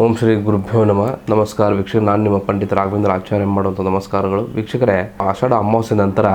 ಓಂ ಶ್ರೀ ಗುರುಭ್ಯೋ ನಮಃ. ನಮಸ್ಕಾರ ವೀಕ್ಷಕರು, ನಾನು ನಿಮ್ಮ ಪಂಡಿತ ರಾಘವೇಂದ್ರ ಆಚಾರ್ಯ ಮಾಡುವಂಥ ನಮಸ್ಕಾರಗಳು. ವೀಕ್ಷಕರೇ, ಆಷಾಢ ಅಮಾವಾಸ್ಯೆ ನಂತರ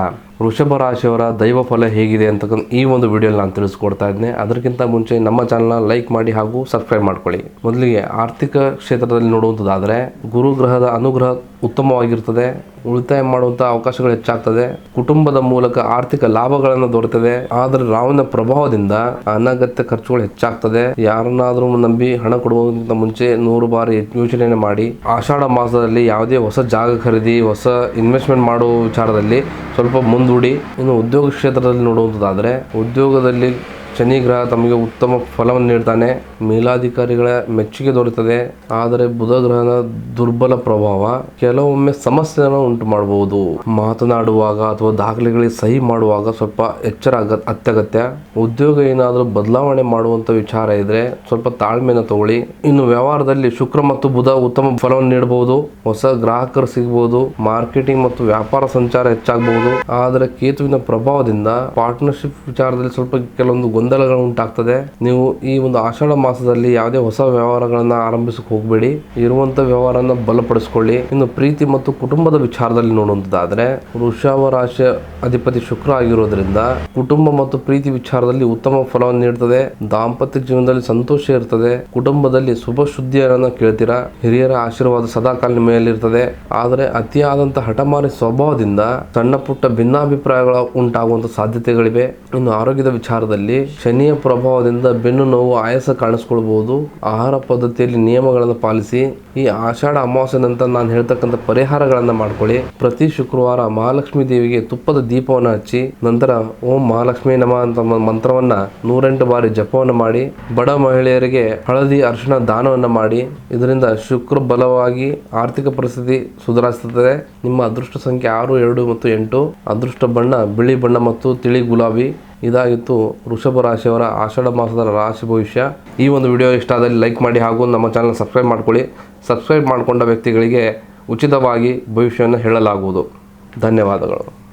ವೃಷಭ ರಾಶಿಯವರ ದೈವ ಫಲ ಹೇಗಿದೆ ಅಂತಕ್ಕಂಥ ಈ ಒಂದು ವಿಡಿಯೋಲಿ ನಾನು ತಿಳಿಸ್ಕೊಡ್ತಾ ಇದ್ದೇನೆ. ಅದಕ್ಕಿಂತ ಮುಂಚೆ ನಮ್ಮ ಚಾನಲ್ನ ಲೈಕ್ ಮಾಡಿ ಹಾಗೂ ಸಬ್ಸ್ಕ್ರೈಬ್ ಮಾಡ್ಕೊಳ್ಳಿ. ಮೊದಲಿಗೆ ಆರ್ಥಿಕ ಕ್ಷೇತ್ರದಲ್ಲಿ ನೋಡುವಂಥದ್ದಾದರೆ ಗುರುಗ್ರಹದ ಅನುಗ್ರಹ ಉತ್ತಮವಾಗಿರ್ತದೆ. ಉಳಿತಾಯ ಮಾಡುವಂಥ ಅವಕಾಶಗಳು ಹೆಚ್ಚಾಗ್ತದೆ. ಕುಟುಂಬದ ಮೂಲಕ ಆರ್ಥಿಕ ಲಾಭಗಳನ್ನು ದೊರೆತದೆ. ಆದರೆ ರಾಹುವಿನ ಪ್ರಭಾವದಿಂದ ಅನಗತ್ಯ ಖರ್ಚುಗಳು ಹೆಚ್ಚಾಗ್ತದೆ. ಯಾರನ್ನಾದ್ರೂ ನಂಬಿ ಹಣ ಕೊಡುವುದಕ್ಕಿಂತ ಮುಂಚೆ 100 ಬಾರಿ ಯೋಚನೆ ಮಾಡಿ. ಆಷಾಢ ಮಾಸದಲ್ಲಿ ಯಾವುದೇ ಹೊಸ ಜಾಗ ಖರೀದಿ, ಹೊಸ ಇನ್ವೆಸ್ಟ್ಮೆಂಟ್ ಮಾಡುವ ವಿಚಾರದಲ್ಲಿ ಸ್ವಲ್ಪ ಮುಂದೂಡಿ. ಇನ್ನು ಉದ್ಯೋಗ ಕ್ಷೇತ್ರದಲ್ಲಿ ನೋಡುವಂಥದ್ದಾದರೆ ಉದ್ಯೋಗದಲ್ಲಿ ಶನಿ ಗ್ರಹ ತಮಗೆ ಉತ್ತಮ ಫಲವನ್ನು ನೀಡ್ತಾನೆ. ಮೇಲಾಧಿಕಾರಿಗಳ ಮೆಚ್ಚುಗೆ ದೊರೆಯುತ್ತದೆ. ಆದರೆ ಬುಧ ಗ್ರಹದ ದುರ್ಬಲ ಪ್ರಭಾವ ಕೆಲವೊಮ್ಮೆ ಸಮಸ್ಯೆಯನ್ನು ಉಂಟು ಮಾಡಬಹುದು. ಮಾತನಾಡುವಾಗ ಅಥವಾ ದಾಖಲೆಗಳಿಗೆ ಸಹಿ ಮಾಡುವಾಗ ಸ್ವಲ್ಪ ಎಚ್ಚರ ಅತ್ಯಗತ್ಯ. ಉದ್ಯೋಗ ಏನಾದರೂ ಬದಲಾವಣೆ ಮಾಡುವಂತ ವಿಚಾರ ಇದ್ರೆ ಸ್ವಲ್ಪ ತಾಳ್ಮೆಯನ್ನು ತಗೊಳ್ಳಿ. ಇನ್ನು ವ್ಯವಹಾರದಲ್ಲಿ ಶುಕ್ರ ಮತ್ತು ಬುಧ ಉತ್ತಮ ಫಲವನ್ನು ನೀಡಬಹುದು. ಹೊಸ ಗ್ರಾಹಕರು ಸಿಗಬಹುದು. ಮಾರ್ಕೆಟಿಂಗ್ ಮತ್ತು ವ್ಯಾಪಾರ ಸಂಚಾರ ಹೆಚ್ಚಾಗಬಹುದು. ಆದರೆ ಕೇತುವಿನ ಪ್ರಭಾವದಿಂದ ಪಾರ್ಟ್ನರ್ಶಿಪ್ ವಿಚಾರದಲ್ಲಿ ಸ್ವಲ್ಪ ಕೆಲವೊಂದು ಗೊಂದಲಗಳು ಉಂಟಾಗ್ತದೆ. ನೀವು ಈ ಒಂದು ಆಷಾಢ ಮಾಸದಲ್ಲಿ ಯಾವುದೇ ಹೊಸ ವ್ಯವಹಾರಗಳನ್ನ ಆರಂಭಿಸಕ್ಕೆ ಹೋಗಬೇಡಿ. ಇರುವಂತ ವ್ಯವಹಾರನ ಬಲಪಡಿಸಿಕೊಳ್ಳಿ. ಇನ್ನು ಪ್ರೀತಿ ಮತ್ತು ಕುಟುಂಬದ ವಿಚಾರದಲ್ಲಿ ನೋಡುವಂತದ್ದಾದ್ರೆ ವೃಷಭ ರಾಶಿಯ ಅಧಿಪತಿ ಶುಕ್ರ ಆಗಿರೋದ್ರಿಂದ ಕುಟುಂಬ ಮತ್ತು ಪ್ರೀತಿ ವಿಚಾರದಲ್ಲಿ ಉತ್ತಮ ಫಲವನ್ನು ನೀಡುತ್ತದೆ. ದಾಂಪತ್ಯ ಜೀವನದಲ್ಲಿ ಸಂತೋಷ ಇರ್ತದೆ. ಕುಟುಂಬದಲ್ಲಿ ಶುಭ ಸುದ್ದಿಯನ್ನು ಕೇಳ್ತೀರಾ. ಹಿರಿಯರ ಆಶೀರ್ವಾದ ಸದಾಕಾಲ ನಿಮ್ಮ ಮೇಲಿರ್ತದೆ. ಆದರೆ ಅತಿಯಾದಂತಹ ಹಠಮಾರಿ ಸ್ವಭಾವದಿಂದ ಸಣ್ಣ ಪುಟ್ಟ ಭಿನ್ನಾಭಿಪ್ರಾಯಗಳು ಉಂಟಾಗುವಂತ ಸಾಧ್ಯತೆಗಳಿವೆ. ಇನ್ನು ಆರೋಗ್ಯದ ವಿಚಾರದಲ್ಲಿ ಶನಿಯ ಪ್ರಭಾವದಿಂದ ಬೆನ್ನು ನೋವು, ಆಯಾಸ ಕಾಣಿಸ್ಕೊಳ್ಬಹುದು. ಆಹಾರ ಪದ್ಧತಿಯಲ್ಲಿ ನಿಯಮಗಳನ್ನು ಪಾಲಿಸಿ. ಈ ಆಷಾಢ ಅಮಾವಾಸ್ಯೆ ನಂತರ ನಾನು ಹೇಳ್ತಕ್ಕಂಥ ಪರಿಹಾರಗಳನ್ನ ಮಾಡ್ಕೊಳ್ಳಿ. ಪ್ರತಿ ಶುಕ್ರವಾರ ಮಹಾಲಕ್ಷ್ಮಿ ದೇವಿಗೆ ತುಪ್ಪದ ದೀಪವನ್ನು ಹಚ್ಚಿ ನಂತರ ಓಂ ಮಹಾಲಕ್ಷ್ಮಿ ನಮಃ ಅಂತ ಮಂತ್ರವನ್ನ 108 ಬಾರಿ ಜಪವನ್ನು ಮಾಡಿ. ಬಡ ಮಹಿಳೆಯರಿಗೆ ಹಳದಿ ಅರಿಶಿಣ ದಾನವನ್ನು ಮಾಡಿ. ಇದರಿಂದ ಶುಕ್ರ ಬಲವಾಗಿ ಆರ್ಥಿಕ ಪರಿಸ್ಥಿತಿ ಸುಧಾರಿಸುತ್ತದೆ. ನಿಮ್ಮ ಅದೃಷ್ಟ ಸಂಖ್ಯೆ 6, 2 ಮತ್ತು 8. ಅದೃಷ್ಟ ಬಣ್ಣ ಬಿಳಿ ಬಣ್ಣ ಮತ್ತು ತಿಳಿ ಗುಲಾಬಿ. ಇದಾಗಿತ್ತು ವೃಷಭ ರಾಶಿಯವರ ಆಷಾಢ ಮಾಸದ ರಾಶಿ ಭವಿಷ್ಯ. ಈ ಒಂದು ವಿಡಿಯೋ ಇಷ್ಟ ಆದಲ್ಲಿ ಲೈಕ್ ಮಾಡಿ ಹಾಗೂ ನಮ್ಮ ಚಾನಲ್ ಸಬ್ಸ್ಕ್ರೈಬ್ ಮಾಡ್ಕೊಳ್ಳಿ. ಸಬ್ಸ್ಕ್ರೈಬ್ ಮಾಡಿಕೊಂಡ ವ್ಯಕ್ತಿಗಳಿಗೆ ಉಚಿತವಾಗಿ ಭವಿಷ್ಯವನ್ನು ಹೇಳಲಾಗುವುದು. ಧನ್ಯವಾದಗಳು.